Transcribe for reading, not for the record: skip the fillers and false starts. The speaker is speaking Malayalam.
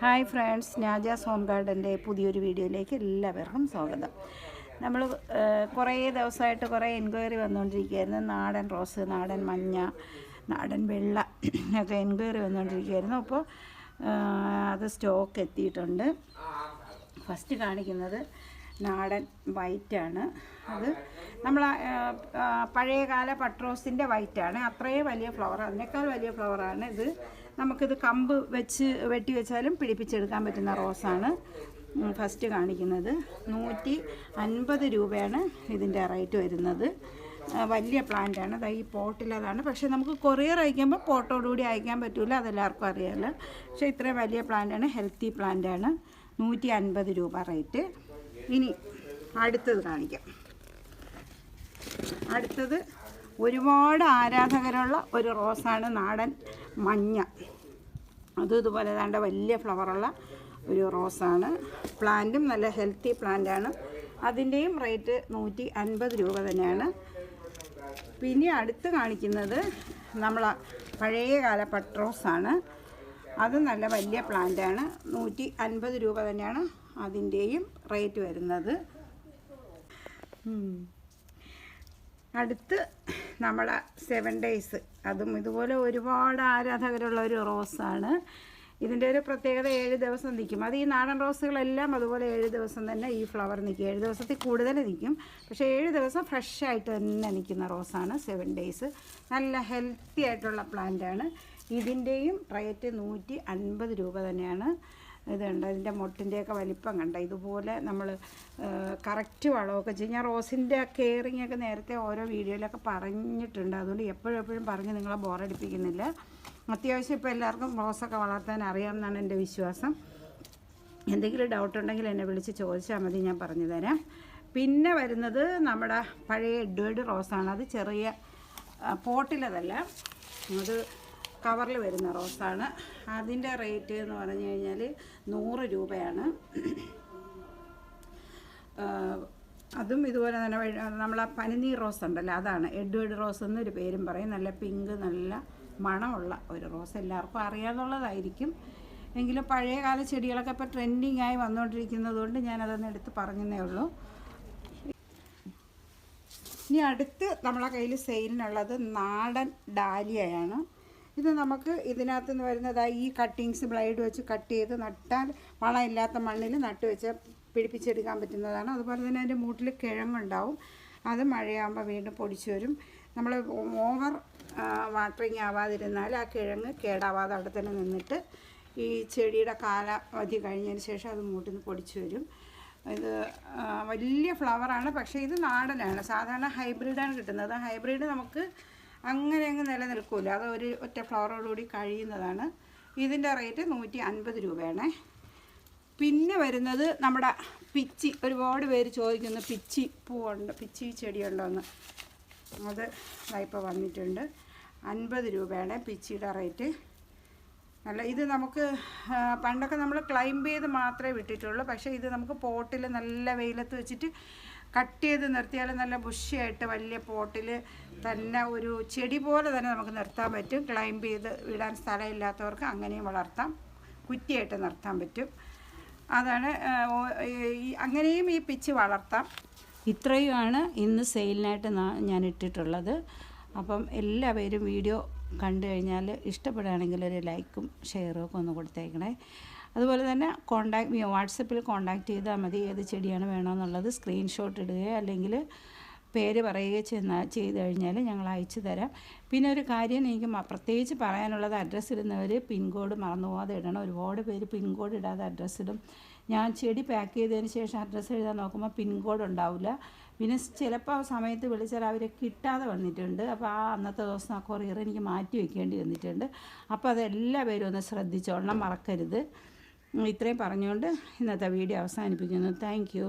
ഹായ് ഫ്രണ്ട്സ്, നാജാസ് ഹോം ഗാർഡൻ്റെ പുതിയൊരു വീഡിയോയിലേക്ക് എല്ലാവർക്കും സ്വാഗതം. നമ്മൾ കുറേ ദിവസമായിട്ട് കുറേ എൻക്വയറി വന്നുകൊണ്ടിരിക്കുകയായിരുന്നു. നാടൻ റോസ്, നാടൻ മഞ്ഞ, നാടൻ വെള്ള ഒക്കെ എൻക്വയറി വന്നുകൊണ്ടിരിക്കുകയായിരുന്നു. അപ്പോൾ അത് സ്റ്റോക്ക് എത്തിയിട്ടുണ്ട്. ഫസ്റ്റ് കാണിക്കുന്നത് നാടൻ വൈറ്റാണ്. അത് നമ്മൾ പഴയകാല പട്രോസിൻ്റെ വൈറ്റാണ്. അത്രയും വലിയ ഫ്ലവർ, അതിനേക്കാൾ വലിയ ഫ്ലവറാണ് ഇത്. നമുക്കിത് കമ്പ് വെച്ച് വെട്ടി വെച്ചാലും പിടിപ്പിച്ചെടുക്കാൻ പറ്റുന്ന റോസാണ് ഫസ്റ്റ് കാണിക്കുന്നത്. 150 രൂപയാണ് ഇതിൻ്റെ റേറ്റ് വരുന്നത്. വലിയ പ്ലാന്റാണ്. ഈ പോട്ടിലതാണ്. പക്ഷേ നമുക്ക് കൊറിയർ അയക്കുമ്പോൾ പോട്ടോടുകൂടി അയക്കാൻ പറ്റില്ല, അതെല്ലാവർക്കും അറിയാമല്ലോ. പക്ഷേ ഇത്രയും വലിയ പ്ലാന്റാണ്, ഹെൽത്തി പ്ലാന്റാണ്. 150 രൂപ റേറ്റ്. ഇനി അടുത്തത് കാണിക്കാം. അടുത്തത് ഒരുപാട് ആരാധകരുള്ള ഒരു റോസാണ് നാടൻ മഞ്ഞ. അതും ഇതുപോലെ ഏതാണ്ട് വലിയ ഫ്ലവറുള്ള ഒരു റോസാണ്. പ്ലാന്റും നല്ല ഹെൽത്തി പ്ലാന്റാണ്. അതിൻ്റെയും റേറ്റ് 150 രൂപ തന്നെയാണ്. പിന്നെ അടുത്ത് കാണിക്കുന്നത് നമ്മളെ പഴയകാല പട്രോസാണ്. അത് നല്ല വലിയ പ്ലാന്റാണ്. 150 രൂപ തന്നെയാണ് അതിൻ്റെയും റേറ്റ് വരുന്നത്. അടുത്ത് നമ്മളെ 7 ഡേയ്സ്, അതും ഇതുപോലെ ഒരുപാട് ആരാധകരുള്ള ഒരു റോസാണ്. ഇതിൻ്റെ ഒരു പ്രത്യേകത 7 ദിവസം നിൽക്കും. അത് ഈ നാടൻ റോസുകളെല്ലാം അതുപോലെ 7 ദിവസം തന്നെ ഈ ഫ്ലവർ നിൽക്കും. 7 ദിവസത്തിൽ കൂടുതൽ നിൽക്കും. പക്ഷേ 7 ദിവസം ഫ്രഷായിട്ട് തന്നെ നിൽക്കുന്ന റോസാണ് 7 ഡേയ്സ്. നല്ല ഹെൽത്തി ആയിട്ടുള്ള പ്ലാന്റാണ്. ഇതിൻ്റെയും റേറ്റ് 150 രൂപ തന്നെയാണ്. ഇതുണ്ട്, അതിൻ്റെ മൊട്ടിൻ്റെയൊക്കെ വലിപ്പം കണ്ട. ഇതുപോലെ നമ്മൾ കറക്റ്റ് വളമൊക്കെ ചെയ്യും. ഞാൻ റോസിൻ്റെ കെയറിങ് ഒക്കെ നേരത്തെ ഓരോ വീഡിയോയിലൊക്കെ പറഞ്ഞിട്ടുണ്ട്. അതുകൊണ്ട് എപ്പോഴും പറഞ്ഞ് നിങ്ങളെ ബോറടിപ്പിക്കുന്നില്ല. അത്യാവശ്യം ഇപ്പോൾ എല്ലാവർക്കും റോസൊക്കെ വളർത്താൻ അറിയാമെന്നാണ് എൻ്റെ വിശ്വാസം. എന്തെങ്കിലും ഡൗട്ട് ഉണ്ടെങ്കിൽ എന്നെ വിളിച്ച് ചോദിച്ചാൽ മതി, ഞാൻ പറഞ്ഞു തരാം. പിന്നെ വരുന്നത് നമ്മുടെ പഴയ എഡ്വേർഡ് റോസാണ്. അത് ചെറിയ പോട്ടിലതല്ല, അത് കവറിൽ വരുന്ന റോസാണ്. അതിൻ്റെ റേറ്റ് എന്ന് പറഞ്ഞു കഴിഞ്ഞാൽ 100 രൂപയാണ്. അതും ഇതുപോലെ തന്നെ നമ്മളെ പനിനീർ റോസ് ഉണ്ടല്ലോ, അതാണ് എഡ്വേർഡ് റോസ് എന്നൊരു പേരും പറയും. നല്ല പിങ്ക്, നല്ല മണമുള്ള ഒരു റോസ്. എല്ലാവർക്കും അറിയാവുന്നതായിരിക്കും. എങ്കിലും പഴയകാല ചെടികളൊക്കെ ഇപ്പോൾ ട്രെൻഡിങ് ആയി വന്നുകൊണ്ടിരിക്കുന്നത് കൊണ്ട് ഞാനതൊന്ന് എടുത്ത് പറഞ്ഞതേ ഉള്ളൂ. ഇനി അടുത്ത് നമ്മളെ കയ്യിൽ സെയിലിനുള്ളത് നാടൻ ഡാലിയയാണ്. ഇത് നമുക്ക് ഇതിനകത്ത് നിന്ന് വരുന്നതായി ഈ കട്ടിങ്സ് ബ്ലേഡ് വെച്ച് കട്ട് ചെയ്ത് നട്ടാൽ വളമില്ലാത്ത മണ്ണിൽ നട്ട് വെച്ച് പിടിപ്പിച്ചെടുക്കാൻ പറ്റുന്നതാണ്. അതുപോലെ തന്നെ അതിൻ്റെ മൂട്ടിൽ കിഴങ്ങുണ്ടാവും. അത് മഴയാകുമ്പോൾ വീണ്ടും പൊടിച്ചു വരും. നമ്മൾ ഓവർ വാട്ടറിങ് ആവാതിരുന്നാൽ ആ കിഴങ്ങ് കേടാവാതെ അവിടെ തന്നെ നിന്നിട്ട് ഈ ചെടിയുടെ കാലാവധി കഴിഞ്ഞതിന് ശേഷം അത് മൂട്ടിൽ നിന്ന് പൊടിച്ചു വരും. ഇത് വലിയ ഫ്ലവറാണ്. പക്ഷേ ഇത് നാടനാണ്. സാധാരണ ഹൈബ്രിഡാണ് കിട്ടുന്നത്. ഹൈബ്രിഡ് നമുക്ക് അങ്ങനെ അങ്ങ് നിലനിൽക്കില്ല. അത് ഒറ്റ ഫ്ലവറോടുകൂടി കഴിയുന്നതാണ്. ഇതിൻ്റെ റേറ്റ് 150 രൂപയാണ്. പിന്നെ വരുന്നത് നമ്മുടെ പിച്ചി. ഒരുപാട് പേര് ചോദിക്കുന്നു പിച്ചി പൂവുണ്ട്, പിച്ചി ചെടിയുണ്ടോയെന്ന്. അത് ഇപ്പോൾ വന്നിട്ടുണ്ട്. 50 രൂപയാണ് പിച്ചിയുടെ റേറ്റ്. നല്ല ഇത് നമുക്ക് പണ്ടൊക്കെ നമ്മൾ ക്ലൈംബ് ചെയ്ത് മാത്രമേ വിട്ടിട്ടുള്ളൂ. പക്ഷേ ഇത് നമുക്ക് പോട്ടിൽ നല്ല വെയിലത്ത് വെച്ചിട്ട് കട്ട് ചെയ്ത് നിർത്തിയാൽ നല്ല ബുഷിയായിട്ട് വലിയ പോട്ടിൽ തന്നെ ഒരു ചെടി പോലെ തന്നെ നമുക്ക് നിർത്താൻ പറ്റും. ക്ലൈംബ് ചെയ്ത് വിടാൻ സ്ഥലമില്ലാത്തവർക്ക് അങ്ങനെയും വളർത്താം. കുറ്റിയായിട്ട് നിർത്താൻ പറ്റും. അതാണ് അങ്ങനെയും ഈ പിച്ച് വളർത്താം. ഇത്രയുമാണ് ഇന്ന് സെയിലിനായിട്ട് ഞാൻ ഇട്ടിട്ടുള്ളത്. അപ്പം എല്ലാവരും വീഡിയോ കണ്ടു കഴിഞ്ഞാൽ ഇഷ്ടപ്പെടുകയാണെങ്കിൽ ഒരു ലൈക്കും ഷെയറും ഒക്കെ ഒന്ന് കൊടുത്തേക്കണേ. അതുപോലെ തന്നെ വാട്സപ്പിൽ കോൺടാക്റ്റ് ചെയ്താൽ മതി. ഏത് ചെടിയാണ് വേണമെന്നുള്ളത് സ്ക്രീൻഷോട്ട് ഇടുകയോ അല്ലെങ്കിൽ പേര് പറയുകയോ ചെയ്ത് കഴിഞ്ഞാൽ ഞങ്ങൾ അയച്ചു തരാം. പിന്നെ ഒരു കാര്യം എനിക്ക് പ്രത്യേകിച്ച് പറയാനുള്ളത്, അഡ്രസ്സ് ഇടുന്നവർ പിൻകോഡ് മറന്നു പോകാതെ ഇടണം. ഒരുപാട് പേര് പിൻകോഡ് ഇടാതെ അഡ്രസ്സ് ഇടും. ഞാൻ ചെടി പാക്ക് ചെയ്തതിന് ശേഷം അഡ്രസ്സ് എഴുതാൻ നോക്കുമ്പോൾ പിൻകോഡ് ഉണ്ടാവില്ല. പിന്നെ ചിലപ്പോൾ ആ സമയത്ത് വിളിച്ചാൽ അവരെ കിട്ടാതെ വന്നിട്ടുണ്ട്. അപ്പോൾ ആ അന്നത്തെ ദിവസം ആ കൊറിയർ എനിക്ക് മാറ്റി വയ്ക്കേണ്ടി വന്നിട്ടുണ്ട്. അപ്പോൾ അതെല്ലാവരും ഒന്ന് ശ്രദ്ധിച്ചോളണം, മറക്കരുത്. ഇത്രയും പറഞ്ഞുകൊണ്ട് ഇന്നത്തെ വീഡിയോ അവസാനിപ്പിക്കുന്നു. Thank you.